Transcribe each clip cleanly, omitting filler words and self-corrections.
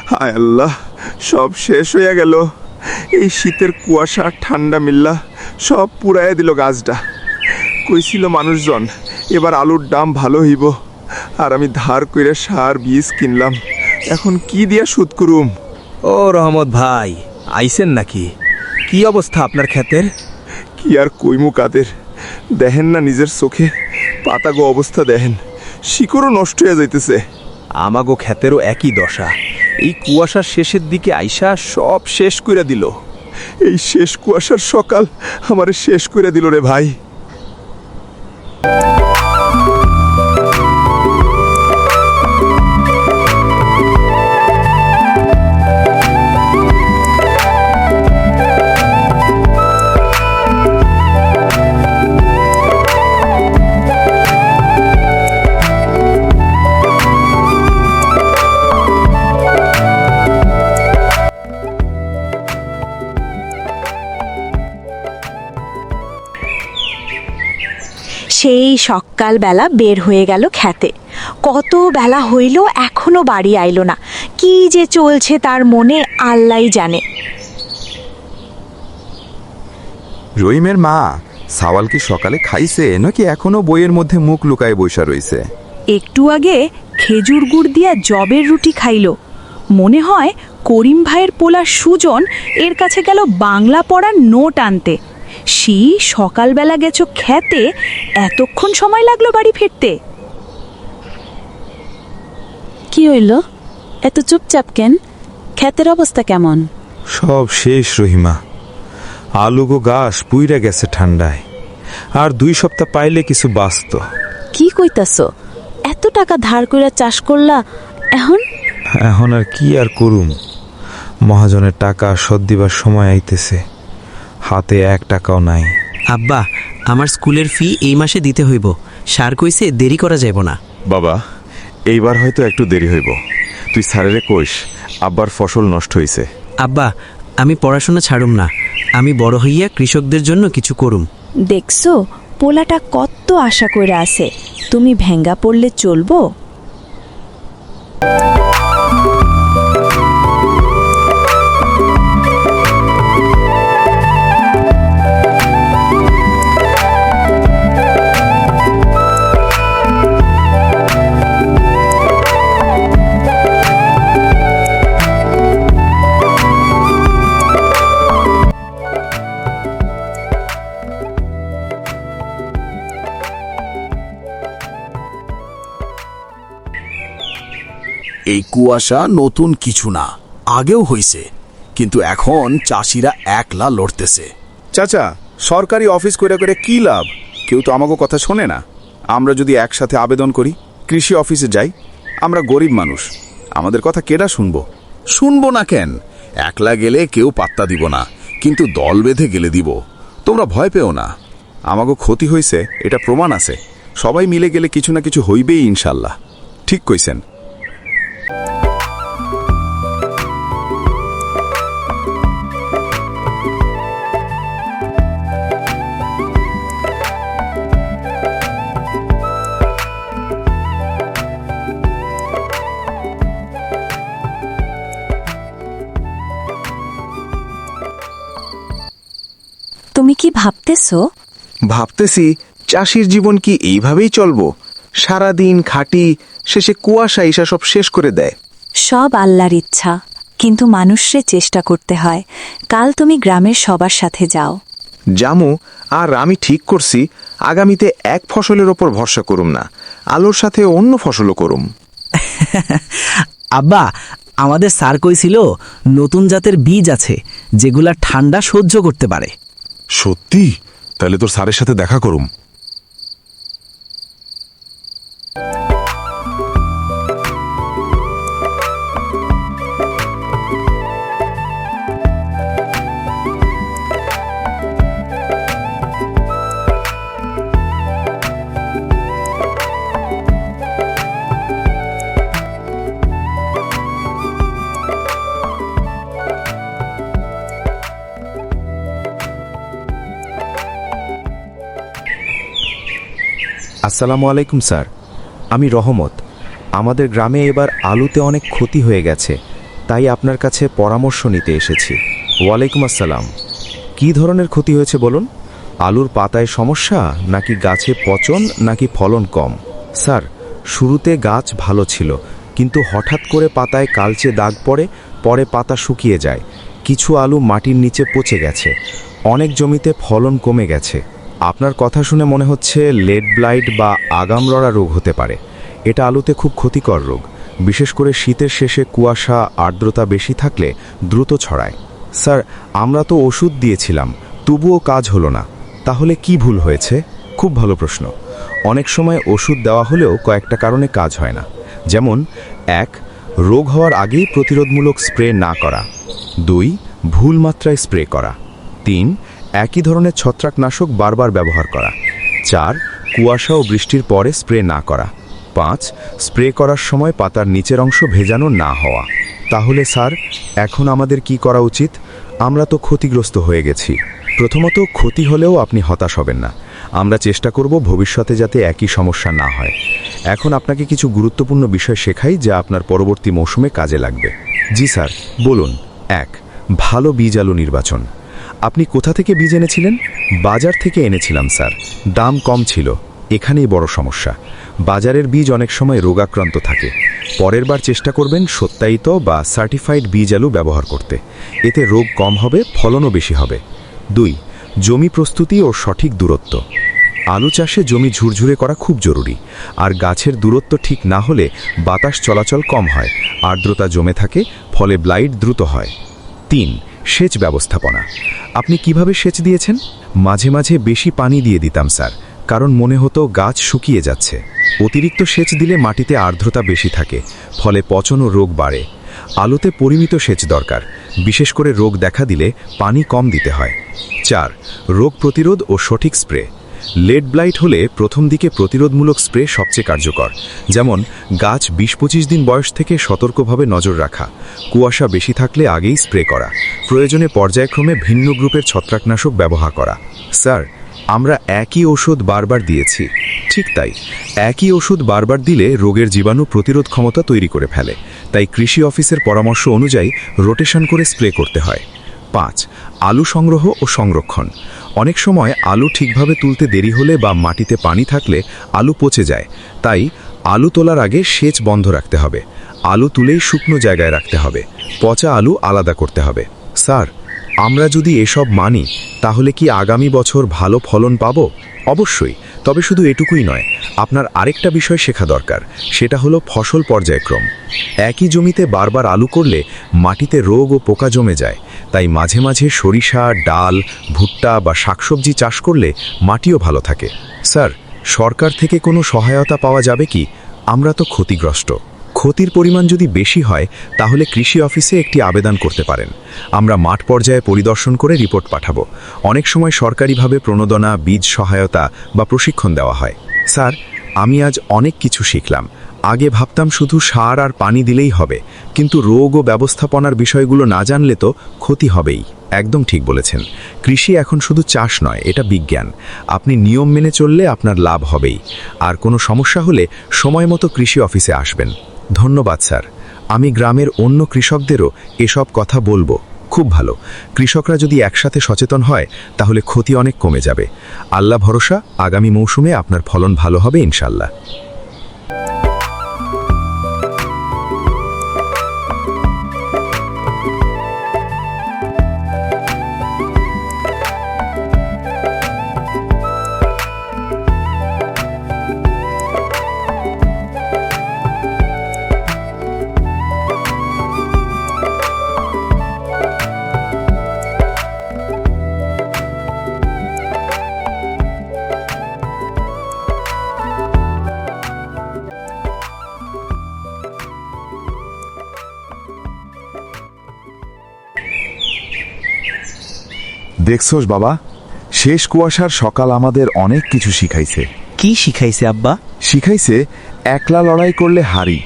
হায় আল্লাহ, সব শেষ হইয়া গেল। এই শীতের কুয়াশা ঠান্ডা মিল্লা সব পুরাইয়া দিল গাছটা। কইছিল মানুষজন এবার আলুর দাম ভালো হইব, আর আমি ধার কইরা সার বীজ কিনলাম, এখন কি দিয়া সুদ করুম? ও রহমত ভাই, আইছেন নাকি? কি অবস্থা আপনার ক্ষেতের? কি আর কইমু কাদের, দেখেন না নিজের চোখে পাতাগো অবস্থা, দেখেন শিকড়ও নষ্ট হয়ে যাইতেছে। আমাগো ক্ষেতেরও একই দশা। এই কুয়াশার শেষের দিকে আইসা সব শেষ কইরা দিল। এই শেষ কুয়াশার সকাল আমারে শেষ করে দিল রে ভাই। সেই সকালবেলা বের হয়ে গেল খেতে। কত বেলা হইল এখনো বাড়ি আইলো না। কি যে চলছে তার মনে আল্লাহই জানে। রহিমের মা, সাওয়াল কি সকালে খাইছে নাকি এখনো বইয়ের মধ্যে মুখ লুকায় বইসা রইছে? একটু আগে খেজুর গুড় দিয়া জবের রুটি খাইলো। মনে হয় করিম ভাইয়ের পোলা সুজন এর কাছে গেল বাংলা পড়ার নোট আনতে। সেই সকালবেলা গেছো খেতে, এতক্ষণ সময় লাগলো বাড়ি ফিরতে। কি হইল, এত চুপচাপ কেন? ক্ষেতের অবস্থা কেমন? সব শেষ রহিমা, আলুগো গাছ পুইরা গেছে ঠান্ডায়। আর 2 সপ্তাহ পাইলে কিছু বাঁচত। কি কইতাছ? এত টাকা ধার কইরা চাষ করলা, এখন আর কি আর করুম? মহাজনের টাকা শোধ দিবার সময় আইতেছে, হাতে 1 টাকাও নাই। আব্বা, আমার স্কুলের ফি এই মাসে দিতে হইব। সার কইছে দেরি করা যাইব না। বাবা, এইবার হয়তো একটু দেরি হইব। তুই স্যারেরে কইস আব্বার ফসল নষ্ট হইছে। আব্বা, আমি পড়াশোনা ছাড়ুম না। আমি বড় হইয়া কৃষকদের জন্য কিছু করুম। দেখছো পোলাটা কত আশা করে আছে, তুমি ভেঙ্গা পড়লে চলবো? এই কুয়াশা নতুন কিছু না, আগেও হইছে, কিন্তু এখন চাষিরা একলা লড়তেছে। চাচা, সরকারি অফিস কইরা করে কি লাভ? কেউ তো আমাকে কথা শোনে না। আমরা যদি একসাথে আবেদন করি, কৃষি অফিসে যাই, আমরা গরিব মানুষ, আমাদের কথা কেডা শুনবো? শুনবো না কেন? একলা গেলে কেউ পাত্তা দিব না, কিন্তু দল বেঁধে গেলে দিব। তোমরা ভয় পেও না। আমাকে ক্ষতি হইছে এটা প্রমাণ আছে। সবাই মিলে গেলে কিছু না কিছু হইবেই ইনশাল্লাহ। ঠিক কইছেন। তুমি কি ভাবতেছো? ভাবতেছি চাষির জীবন কি এইভাবেই চলবো? সারাদিন খাটি, শেষে কুয়াশা ঈশা সব শেষ করে দেয়। সব আল্লাহর ইচ্ছা, কিন্তু মানুষরে চেষ্টা করতে হয়। কাল তুমি গ্রামের সবার সাথে যাও। জামু, আর আমি ঠিক করছি আগামীতে এক ফসলের ওপর ভরসা করুম না, আলুর সাথে অন্য ফসলও করুম। আব্বা, আমাদের স্যার কইছিল নতুন জাতের বীজ আছে যেগুলা ঠান্ডা সহ্য করতে পারে। সত্যি? তাহলে তোর স্যারের সাথে দেখা করুম। আসসালামু আলাইকুম স্যার, আমি রহমত। আমাদের গ্রামে এবার আলুতে অনেক ক্ষতি হয়ে গেছে, তাই আপনার কাছে পরামর্শ নিতে এসেছি। ওয়ালাইকুম আসসালাম। কী ধরনের ক্ষতি হয়েছে বলুন? আলুর পাতায় সমস্যা, নাকি গাছে পচন, নাকি ফলন কম? স্যার, শুরুতে গাছ ভালো ছিল, কিন্তু হঠাৎ করে পাতায় কালচে দাগ পড়ে, পরে পাতা শুকিয়ে যায়। কিছু আলু মাটির নিচে পচে গেছে, অনেক জমিতে ফলন কমে গেছে। আপনার কথা শুনে মনে হচ্ছে লেড ব্লাইট বা আগামরড়া রোগ হতে পারে। এটা আলুতে খুব ক্ষতিকর রোগ, বিশেষ করে শীতের শেষে কুয়াশা, আর্দ্রতা বেশি থাকলে দ্রুত ছড়ায়। স্যার, আমরা তো ওষুধ দিয়েছিলাম, তবুও কাজ হলো না। তাহলে কি ভুল হয়েছে? খুব ভালো প্রশ্ন। অনেক সময় ওষুধ দেওয়া হলেও কয়েকটা কারণে কাজ হয় না। যেমন 1. রোগ হওয়ার আগেই প্রতিরোধমূলক স্প্রে না করা। 2. ভুল মাত্রায় স্প্রে করা। 3. একই ধরনের ছত্রাকনাশক বারবার ব্যবহার করা। 4. কুয়াশা ও বৃষ্টির পরে স্প্রে না করা। 5. স্প্রে করার সময় পাতার নিচের অংশ ভেজানো না হওয়া। তাহলে স্যার, এখন আমাদের কি করা উচিত? আমরা তো ক্ষতিগ্রস্ত হয়ে গেছি। প্রথমত, ক্ষতি হলেও আপনি হতাশ হবেন না। আমরা চেষ্টা করব ভবিষ্যতে যাতে একই সমস্যা না হয়। এখন আপনাকে কিছু গুরুত্বপূর্ণ বিষয় শেখাই, যা আপনার পরবর্তী মৌসুমে কাজে লাগবে। জি স্যার, বলুন। 1. ভালো বীজ আলু নির্বাচন। আপনি কোথা থেকে বীজ এনেছিলেন? বাজার থেকে এনেছিলাম স্যার, দাম কম ছিল। এখানেই বড় সমস্যা। বাজারের বীজ অনেক সময় রোগাক্রান্ত থাকে। পরের বার চেষ্টা করবেন সত্যায়িত বা সার্টিফাইড বীজ আলু ব্যবহার করতে। এতে রোগ কম হবে, ফলনও বেশি হবে। 2. জমি প্রস্তুতি ও সঠিক দূরত্ব। আলু চাষে জমি ঝুরঝুরে করা খুব জরুরি, আর গাছের দূরত্ব ঠিক না হলে বাতাস চলাচল কম হয়, আর্দ্রতা জমে থাকে, ফলে ব্লাইট দ্রুত হয়। 3. সেচ ব্যবস্থাপনা। আপনি কিভাবে সেচ দিয়েছেন? মাঝে মাঝে বেশি পানি দিয়ে দিতাম স্যার, কারণ মনে হতো গাছ শুকিয়ে যাচ্ছে। অতিরিক্ত সেচ দিলে মাটিতে আর্দ্রতা বেশি থাকে, ফলে পচন ও রোগ বাড়ে। আলুতে পরিমিত সেচ দরকার, বিশেষ করে রোগ দেখা দিলে পানি কম দিতে হয়। 4. রোগ প্রতিরোধ ও সঠিক স্প্রে। লেড ব্লাইট হলে প্রথম দিকে প্রতিরোধমূলক স্প্রে সবচেয়ে কার্যকর। যেমন গাছ 20-25 দিন বয়স থেকে সতর্কভাবে নজর রাখা, কুয়াশা বেশি থাকলে আগেই স্প্রে করা, প্রয়োজনে পর্যায়ক্রমে ভিন্ন গ্রুপের ছত্রাকনাশক ব্যবহার করা। স্যার, আমরা একই ওষুধ বারবার দিয়েছি। ঠিক তাই, একই ওষুধ বারবার দিলে রোগের জীবাণু প্রতিরোধ ক্ষমতা তৈরি করে ফেলে। তাই কৃষি অফিসের পরামর্শ অনুযায়ী রোটেশন করে স্প্রে করতে হয়। 5. আলু সংগ্রহ ও সংরক্ষণ। অনেক সময় আলু ঠিকভাবে তুলতে দেরি হলে বা মাটিতে পানি থাকলে আলু পচে যায়। তাই আলু তোলার আগে সেচ বন্ধ রাখতে হবে। আলু তুলেই শুকনো জায়গায় রাখতে হবে। পচা আলু আলাদা করতে হবে। স্যার, আমরা যদি এসব মানি, তাহলে কি আগামী বছর ভালো ফলন পাবো? অবশ্যই, তবে শুধু এটুকুই নয়, আপনার আরেকটা বিষয় শেখা দরকার। সেটা হলো ফসল পর্যায়ক্রম। একই জমিতে বারবার আলু করলে মাটিতে রোগ ও পোকা জমে যায়। তাই মাঝে মাঝে সরিষা, ডাল, ভুট্টা বা শাকসবজি চাষ করলে মাটিও ভালো থাকে। স্যার, সরকার থেকে কোনো সহায়তা পাওয়া যাবে কি? আমরা তো ক্ষতিগ্রস্ত। ক্ষতির পরিমাণ যদি বেশি হয়, তাহলে কৃষি অফিসে একটি আবেদন করতে পারেন। আমরা মাঠ পর্যায়ে পরিদর্শন করে রিপোর্ট পাঠাবো। অনেক সময় সরকারিভাবে প্রণোদনা, বীজ সহায়তা বা প্রশিক্ষণ দেওয়া হয়। স্যার, আমি আজ অনেক কিছু শিখলাম। আগে ভাবতাম শুধু সার আর পানি দিলেই হবে, কিন্তু রোগ ও ব্যবস্থাপনার বিষয়গুলো না জানলে তো ক্ষতি হবেই। একদম ঠিক বলেছেন। কৃষি এখন শুধু চাষ নয়, এটা বিজ্ঞান। আপনি নিয়ম মেনে চললে আপনার লাভ হবেই। আর কোনো সমস্যা হলে সময় মতো কৃষি অফিসে আসবেন। ধন্যবাদ স্যার। আমি গ্রামের অন্য কৃষকদেরও এসব কথা বলবো। খুব ভালো। কৃষকরা যদি একসাথে সচেতন হয়, তাহলে ক্ষতি অনেক কমে যাবে। আল্লাহ ভরসা, আগামী মৌসুমে আপনার ফলন ভালো হবে ইনশাল্লাহ। দেখছোস বাবা, শেষ কুয়াশার সকাল আমাদের অনেক কিছু শিখাইছে। কি শিখাইছে আব্বা? শিখাইছে একলা লড়াই করলে হারি,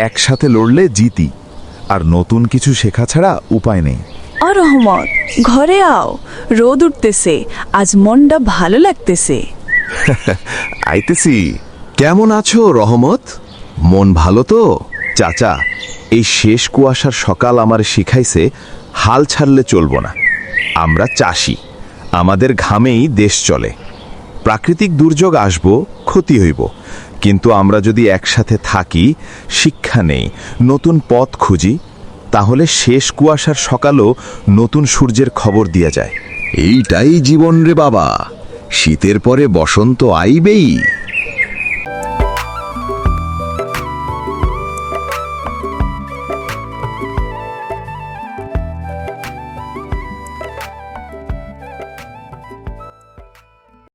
একসাথে লড়লে জিতি, আর নতুন কিছু শেখা ছাড়া উপায় নেই। রহমত, ঘরে আও, রোদ উঠতেছে, আজ মনটা ভালো লাগতেছে। আইতেছি। কেমন আছো রহমত? মন ভালো তো? চাচা, এই শেষ কুয়াশার সকাল আমার শিখাইছে হাল ছাড়লে চলবো না। আমরা চাষি, আমাদের ঘামেই দেশ চলে। প্রাকৃতিক দুর্যোগ আসবো, ক্ষতি হইব, কিন্তু আমরা যদি একসাথে থাকি, শিক্ষা নেই, নতুন পথ খুঁজি, তাহলে শেষ কুয়াশার সকালও নতুন সূর্যের খবর দিয়া যায়। এইটাই জীবন রে বাবা, শীতের পরে বসন্ত আইবেই।